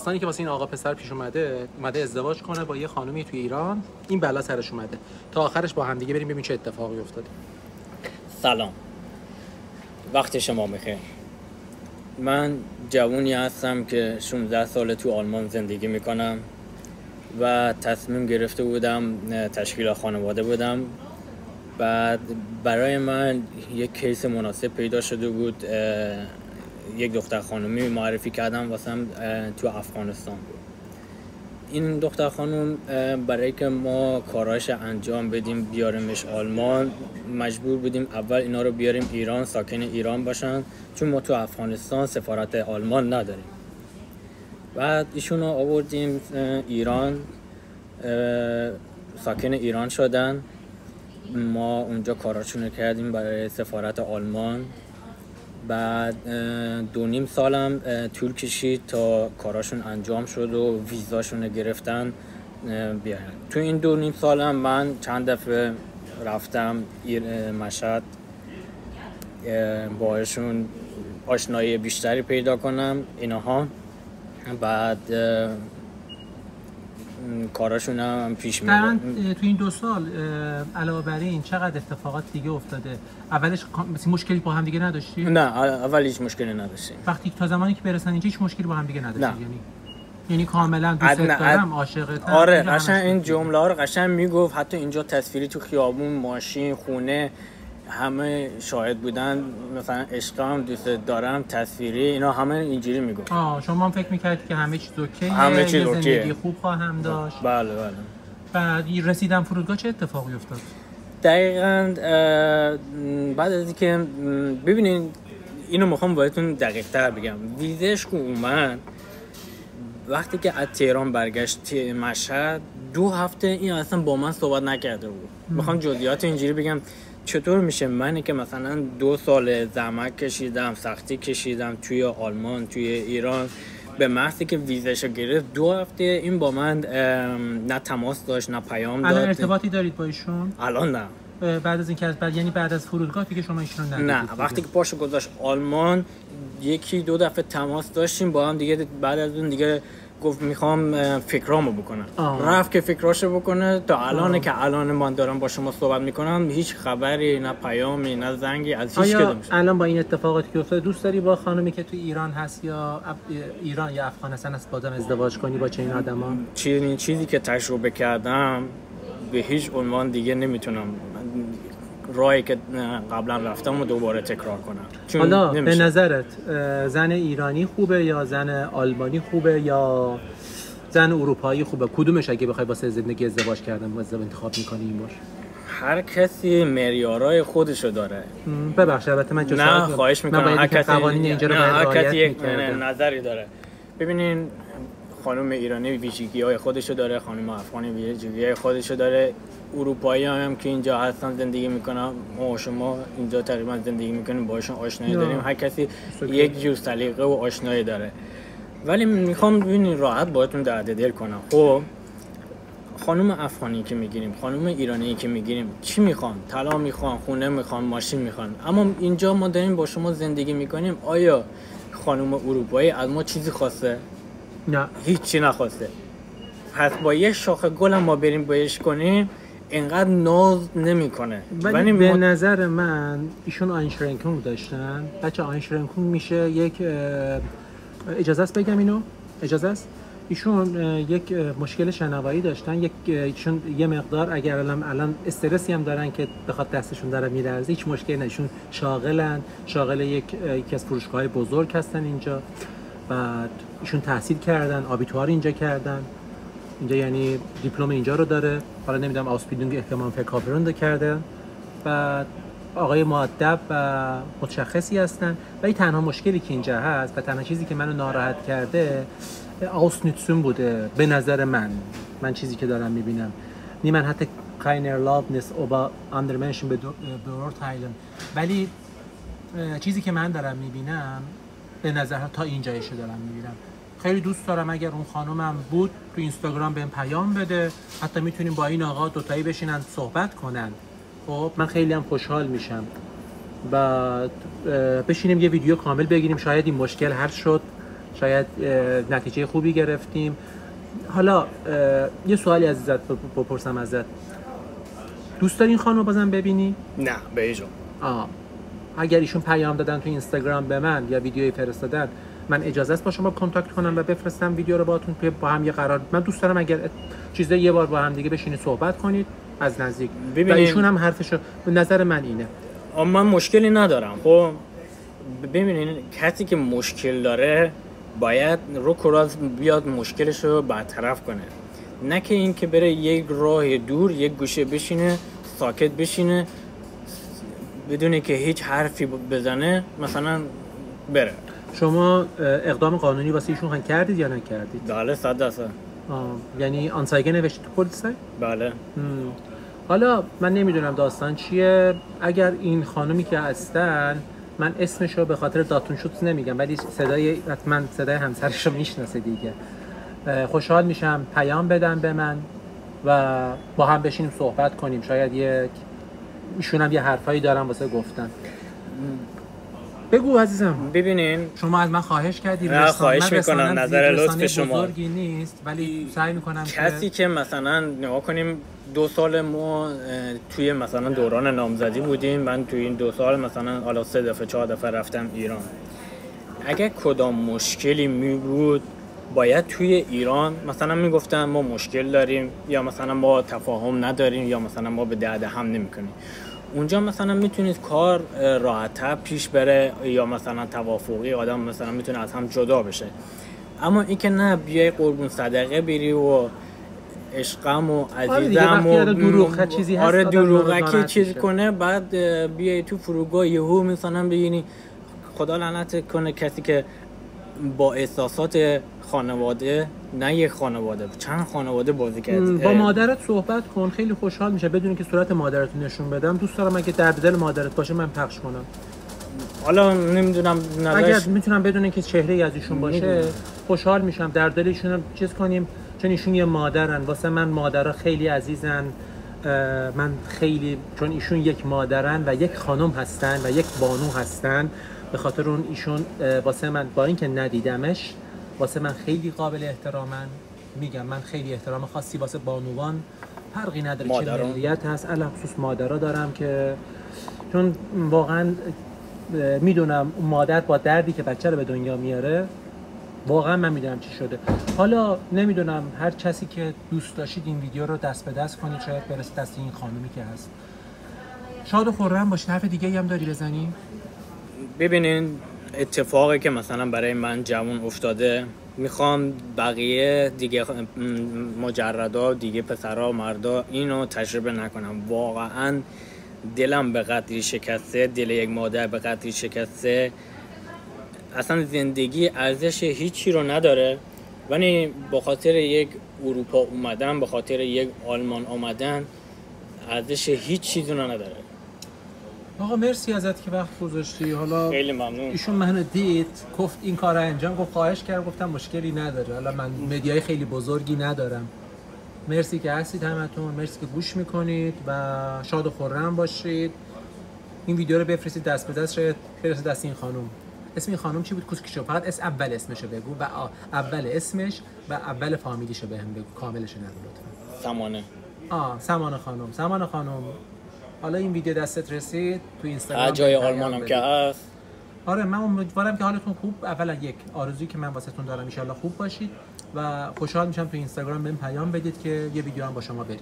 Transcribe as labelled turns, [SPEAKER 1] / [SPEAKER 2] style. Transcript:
[SPEAKER 1] داستانی که واسه این آقا پسر پیش اومده ازدواج کنه با یه خانومی توی ایران، این بلا سرش اومده. تا آخرش با هم دیگه بریم ببینیم چه اتفاقی افتاده.
[SPEAKER 2] سلام، وقت شما بخیر. من جوونی هستم که 16 سال تو آلمان زندگی میکنم و تصمیم گرفته بودم تشکیل خانواده بدم. بعد برای من یک کیس مناسب پیدا شده بود، یک دختر خانومی معرفی کردم واسم تو افغانستان. این دختر خانم برای که ما کاراش انجام بدیم بیاریمش آلمان، مجبور بودیم اول اینا رو بیاریم ایران، ساکن ایران باشن، چون ما تو افغانستان سفارت آلمان نداریم. بعد ایشون رو آوردیم ایران، ساکن ایران شدن. ما اونجا کاراشون رو کردیم برای سفارت آلمان. بعد 2.5 سالم طول کشید تا کاراشون انجام شد و ویزاشون رو گرفتن بیارن. تو این 2.5 سالم من چند دفعه رفتم مشهد باهاشون آشنایی بیشتری پیدا کنم اینها. بعد کاراشون هم پیش میره.
[SPEAKER 1] تو این 2 سال علاوه بر این چقدر اتفاقات دیگه افتاده؟ اولش مشکلی با هم دیگه نداشتی؟
[SPEAKER 2] نه، اول هیچ مشکلی نداشتیم.
[SPEAKER 1] وقتی تا زمانی که برسن اینجا هیچ مشکلی با هم دیگه نداشتی؟ یعنی کاملا دوست دارم، عاشقتم.
[SPEAKER 2] آره، قشنگ این جمله ها رو قشنگ میگفت. حتی اینجا تصویری تو خیابون، ماشین، خونه همه شاهد بودن. مثلا عشقم، دوست دارم، تصویری، اینا همه اینجوری میگفت.
[SPEAKER 1] شما هم فکر میکردی که همه چیز اوکیه،
[SPEAKER 2] همه چیز اوکیه،
[SPEAKER 1] زندگی خوب خواهم داشت.
[SPEAKER 2] بله.
[SPEAKER 1] بعد رسیدم فرودگاه چه اتفاقی افتاد؟
[SPEAKER 2] دقیقاً بعد از اینکه ببینین اینو میخوام باهاتون دقیق تر بگم. ویزش که اومد، وقتی که از تهران برگشت مشهد، 2 هفته این اصلا با من صحبت نکرده بود. میخوام جزئیات اینجوری بگم چطور میشه منی که مثلا 2 سال زحمت کشیدم، سختی کشیدم توی آلمان، توی ایران، به محضی که ویزاشو گرفت 2 هفته این با من نه تماس داشت نه پیام داد.
[SPEAKER 1] الان ارتباطی دارید با ایشون؟
[SPEAKER 2] الان نه.
[SPEAKER 1] بعد از اینکه یعنی بعد از فرودگاه دیگه شما ایشون رو ندیدید؟
[SPEAKER 2] نه، وقتی که پاشو گذاشت آلمان 1-2 دفعه تماس داشتیم با هم دیگه. بعد از اون دیگه گفت میخوام فکرامو بکنم. رفت که فکراشو بکنه. تا الان که الان من دارم با شما صحبت میکنم هیچ خبری، نه پیامی، نه زنگی از هیچ کدومش.
[SPEAKER 1] الان با این اتفاقاتی که افتاد دوست داری با خانمی که تو ایران هست یا ایران یا افغانستان است بازم ازدواج کنی با چنین آدما؟
[SPEAKER 2] چیزی که تجربه کردم به هیچ عنوان دیگه نمیتونم راهی که قبلا رفتم و دوباره تکرار کنم.
[SPEAKER 1] حالا به نظرت زن ایرانی خوبه یا زن آلمانی خوبه یا زن اروپایی خوبه؟ کدومش اگه بخوای واسه زندگی ازدواج کردن انتخاب می‌کنی این بار؟
[SPEAKER 2] هر کسی معیارای خودشو داره.
[SPEAKER 1] ببخشید البته من
[SPEAKER 2] نه، خواهش می‌کنم. هر کسی
[SPEAKER 1] قوانین اینجا رو رعایت
[SPEAKER 2] یک نظری داره. ببینین خانم ایرانی ویژگی‌های خودشو داره، خانم افغانی ویژگی‌های خودشو داره، اروپایی هم که اینجا هستن زندگی میکنن، ما شما اینجا تقریبا زندگی میکنیم باهاشون آشنایی داریم. هر کسی یک جور سلیقه و آشنایی داره. ولی میخوام ببینین راحت باهاتون درد دل کنم. خب خانم افغانی که میگیریم، خانم ایرانی که میگیریم، چی میخوان؟ طلا میخوان، خونه میخوان، ماشین میخوان. اما اینجا ما داریم با شما زندگی میکنیم. آیا خانم اروپایی از ما چیزی خواسته؟
[SPEAKER 1] نه،
[SPEAKER 2] هیچی نخواسته. پس با یه شاخه گل هم ما بریم بایش کنیم اینقدر ناز نمیکنه.
[SPEAKER 1] ولی به نظر من ایشون آینشرنکون داشتن. بچه آینشرنکون میشه یک اجازه است بگم اینو؟ اجازه است؟ ایشون یک مشکل شنوایی داشتن. ایشون یه مقدار اگر الان استرسی هم دارن که بخواد دستشون داره میلرزه، هیچ مشکلی نه. ایشون شاغل یکی از فروشگاه‌های بزرگ هستن اینجا. بعد ایشون تحصیل کردن، آبیتوار اینجا کردن. اینجا یعنی دیپلم اینجا رو داره. حالا نمیدونم آوسبیلدونگ احتمال فکرابرند کرده. بعد آقای مؤدب و متشخصی هستن. ولی تنها مشکلی که اینجا هست و تنها چیزی که منو ناراحت کرده آوسنوتسون بوده به نظر من چیزی که دارم میبینم. نیمن حتی کاینر لاونس اوبا اندرمنشن به بورتایلن. ولی چیزی که من دارم میبینم به نظر تا اینجایشو دارم میبینم. خیلی دوست دارم اگر اون خانومم بود تو اینستاگرام بهم پیام بده، حتی میتونیم با این آقا دوتایی بشینن صحبت کنن. خب من خیلی هم خوشحال میشم. بعد بشینیم یه ویدیو کامل بگیریم، شاید این مشکل حل شد، شاید نتیجه خوبی گرفتیم. حالا یه سوالی عزیزت بپرسم ازت، دوست داری این خانم رو بازم ببینی؟
[SPEAKER 2] نه به هیچ وجه.
[SPEAKER 1] اگر ایشون پیام دادن تو اینستاگرام به من یا ویدیویی فرستادن، من اجازه است با شما کانتاکت کنم و بفرستم ویدیو رو باهاتون با هم یه قرار. من دوست دارم اگر چیزایی یه بار با هم دیگه بشینید صحبت کنید از نزدیک. و ایشون هم حرفشو، نظر من اینه.
[SPEAKER 2] من مشکلی ندارم. خب ببینین کسی که مشکل داره باید رو کراز بیاد مشکلش رو برطرف کنه، نه که این که بره یک راه دور یک گوشه بشینه ساکت بشینه بدونه که هیچ حرفی بزنه مثلا بره.
[SPEAKER 1] شما اقدام قانونی واسه ایشون کردید یا نکردید؟
[SPEAKER 2] بله 100%.
[SPEAKER 1] یعنی آنسایگه نوشتید تو پلیس؟
[SPEAKER 2] بله.
[SPEAKER 1] حالا من نمیدونم داستان چیه. اگر این خانومی که هستن، من اسمشو به خاطر داتون شوت نمیگم ولی حتما صدای همسرش رو میشناسه دیگه، خوشحال میشم پیام بدن به من و با هم بشینیم صحبت کنیم. شاید ایشون هم یه حرفایی دارن واسه گفتن. بگو عزیزم.
[SPEAKER 2] ببینین
[SPEAKER 1] شما از من خواهش کردید،
[SPEAKER 2] نه خواهش میکنم، نظر لطف شما
[SPEAKER 1] بزرگی نیست ولی سعی میکنم
[SPEAKER 2] کسی که مثلا نگاه کنیم 2 سال ما توی مثلا دوران نامزدی بودیم، من توی این 2 سال مثلا حالا 3 دفعه 4 دفعه رفتم ایران. اگه کدام مشکلی می بود باید توی ایران مثلا میگفتن ما مشکل داریم یا مثلا ما تفاهم نداریم یا مثلا ما به درد هم نمیکنیم. اونجا مثلا میتونید کار راحت‌تر پیش بره یا مثلا توافقی آدم مثلا میتونه از هم جدا بشه. اما این که نه بیای قربون صدقه بری و عشقم و عزیزم و
[SPEAKER 1] دروغ چیزی هست،
[SPEAKER 2] آره دروغکی چیز کنه بعد بیای تو فروگاه یهو مثلا ببینی خدا لعنت کنه کسی که با احساسات خانواده، نه یک خانواده چند خانواده بازی کرد.
[SPEAKER 1] با مادرت صحبت کن، خیلی خوشحال میشه بدون که صورت مادرت نشون بدم. دوست دارم اگه درد دل مادرت باشه من پخش کنم.
[SPEAKER 2] حالا نمیدونم
[SPEAKER 1] اگر میتونم بدون که چهره از ایشون باشه خوشحال میشم، درد دل ایشون رو چیز کنیم، چون ایشون یه مادرن. واسه من مادرها خیلی عزیزن. من خیلی، چون ایشون یک مادرن و یک خانم هستن و یک بانو هستن، به خاطر اون ایشون واسه من، با اینکه ندیدمش، واسه من خیلی قابل احترامن. میگم من خیلی احترام خاصی واسه بانوان، فرقی نداره چه ملیت هست، علاوه خصوص مادرها دارم که چون واقعا میدونم مادر با دردی که بچه رو به دنیا میاره، واقعا من میدونم چی شده. حالا نمیدونم، هر کسی که دوست داشتید این ویدیو رو دست به دست کنید شاید برسه دست این خانومی که هست. شاد و خرم باشید. حرف دیگه هم داری بزنی؟
[SPEAKER 2] ببینین اتفاقی که مثلا برای من جوان افتاده، میخوام بقیه دیگه مجردا دیگه پسرها و مردا اینو تجربه نکنم. واقعا دلم به قدری شکسته، دل یک مادر به قدری شکسته. اصلا زندگی ارزش هیچی رو نداره، ولی به خاطر یک اروپا اومدن، به خاطر یک آلمان اومدن ارزش هیچ چیزی رو نداره.
[SPEAKER 1] آقا مرسی ازت که وقت گذاشتی. حالا
[SPEAKER 2] خیلی ممنون.
[SPEAKER 1] ایشون منو دید گفت این کارو انجام، گفت خواهش کرد، گفتم مشکلی نداره. حالا من مدیای خیلی بزرگی ندارم. مرسی که هستید همتون، مرسی که گوش میکنید و شاد و خرم باشید. این ویدیو رو بفرستید دست به دست، شاید برسه دست این خانم. اسم این خانم چی بود؟ کوسکیشو. فقط اول اسمشو بگو و اول اسمش و اول فامیلیشو بهم بگو، کاملش نگو لطفا.
[SPEAKER 2] سمانه.
[SPEAKER 1] سمانه خانم. سمانه خانم، حالا این ویدیو دستت رسید تو اینستاگرام،
[SPEAKER 2] هر جای آلمان هم که هست.
[SPEAKER 1] آره من امیدوارم که حالتون خوب، اولا یک آرزویی که من واسهتون دارم ان شاءالله خوب باشید و خوشحال میشم تو اینستاگرام بهم پیام بدید که یه ویدیو هم با شما بریم.